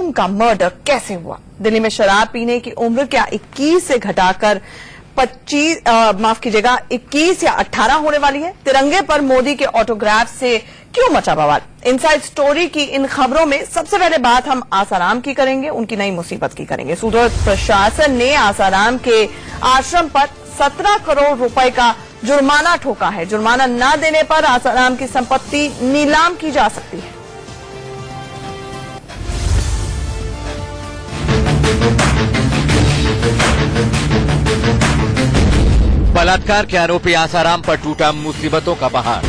मासूम का मर्डर कैसे हुआ? दिल्ली में शराब पीने की उम्र क्या 21 से घटाकर 21 या 18 होने वाली है? तिरंगे पर मोदी के ऑटोग्राफ से क्यों मचा बवाल? इनसाइड स्टोरी की इन खबरों में सबसे पहले बात हम आसाराम की करेंगे, उनकी नई मुसीबत की करेंगे। सूरत प्रशासन ने आसाराम के आश्रम पर 17 करोड़ रुपए का जुर्माना ठोका है। जुर्माना न देने पर आसाराम की संपत्ति नीलाम की जा सकती है। बलात्कार के आरोपी आसाराम पर टूटा मुसीबतों का पहाड़।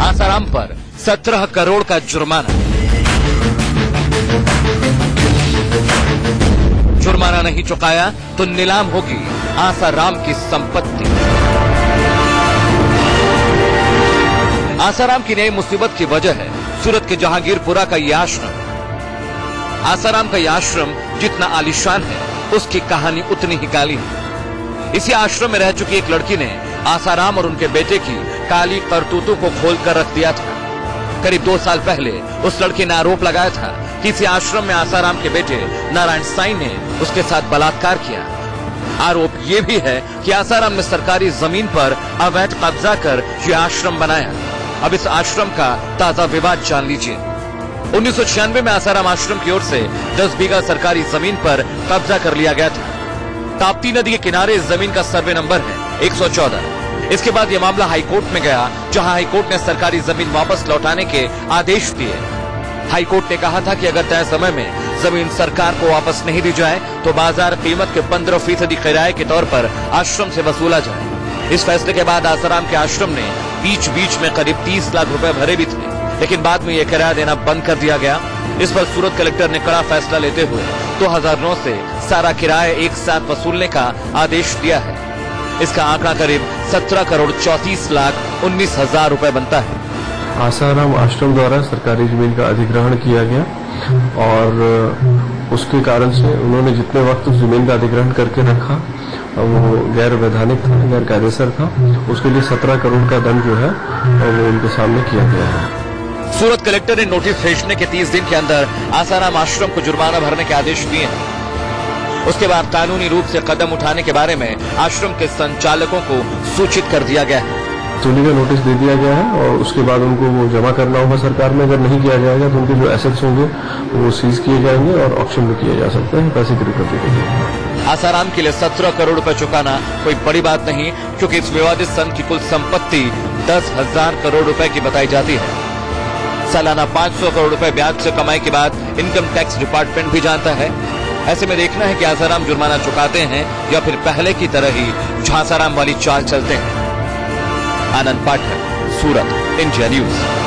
आसाराम पर 17 करोड़ का जुर्माना। जुर्माना नहीं चुकाया तो नीलाम होगी आसाराम की संपत्ति। आसाराम की नई मुसीबत की वजह है सूरत के जहांगीरपुरा का यह आश्रम। आसाराम का यह आश्रम जितना आलीशान है उसकी कहानी उतनी ही काली है। इसी आश्रम में रह चुकी एक लड़की ने आसाराम और उनके बेटे की काली करतूतों को खोलकर रख दिया था। करीब 2 साल पहले उस लड़की ने आरोप लगाया था कि इसी आश्रम में आसाराम के बेटे नारायण साईं ने उसके साथ बलात्कार किया। आरोप यह भी है कि आसाराम ने सरकारी जमीन पर अवैध कब्जा कर यह आश्रम बनाया। अब इस आश्रम का ताजा विवाद जान लीजिए। 1996 में आसाराम आश्रम की ओर से 10 बीघा सरकारी जमीन पर कब्जा कर लिया गया था। ताप्ती नदी के किनारे इस जमीन का सर्वे नंबर है 114। इसके बाद यह मामला हाईकोर्ट में गया, जहां हाईकोर्ट ने सरकारी जमीन वापस लौटाने के आदेश दिए। हाईकोर्ट ने कहा था कि अगर तय समय में जमीन सरकार को वापस नहीं दी जाए तो बाजार कीमत के 15% किराए के तौर पर आश्रम से वसूला जाए। इस फैसले के बाद आसाराम के आश्रम ने बीच बीच में करीब 30 लाख रुपए भरे भी थे, लेकिन बाद में यह किराया देना बंद कर दिया गया। इस पर सूरत कलेक्टर ने कड़ा फैसला लेते हुए 2009 से सारा किराया एक साथ वसूलने का आदेश दिया है। इसका आंकड़ा करीब 17 करोड़ 34 लाख 19 हजार रुपए बनता है। आसाराम आश्रम द्वारा सरकारी जमीन का अधिग्रहण किया गया और उसके कारण से उन्होंने जितने वक्त उस जमीन का अधिग्रहण करके रखा वो गैर वैधानिक था, गैर कायदेसर था। उसके लिए 17 करोड़ का दंड जो है वो उनके सामने किया गया है। सूरत कलेक्टर ने नोटिस भेजने के 30 दिन के अंदर आसाराम आश्रम को जुर्माना भरने के आदेश दिए हैं। उसके बाद कानूनी रूप से कदम उठाने के बारे में आश्रम के संचालकों को सूचित कर दिया गया है। वसूली का नोटिस दे दिया गया है और उसके बाद उनको वो जमा करना होगा सरकार में। अगर नहीं किया जाएगा तो उनके जो एसेट्स होंगे वो सीज किए जाएंगे और ऑक्शन में किए जा सकते हैं पैसे की रिकवरी के लिए। आसाराम के लिए 17 करोड़ रुपए चुकाना कोई बड़ी बात नहीं, क्योंकि इस विवादित संघ की कुल संपत्ति 10,000 करोड़ रुपए की बताई जाती है। सालाना 500 करोड़ रुपए ब्याज से कमाई के बाद इनकम टैक्स डिपार्टमेंट भी जानता है। ऐसे में देखना है कि आसाराम जुर्माना चुकाते हैं या फिर पहले की तरह ही झांसाराम वाली चाल चलते हैं। आनंद पाठक, सूरत, इंडिया न्यूज।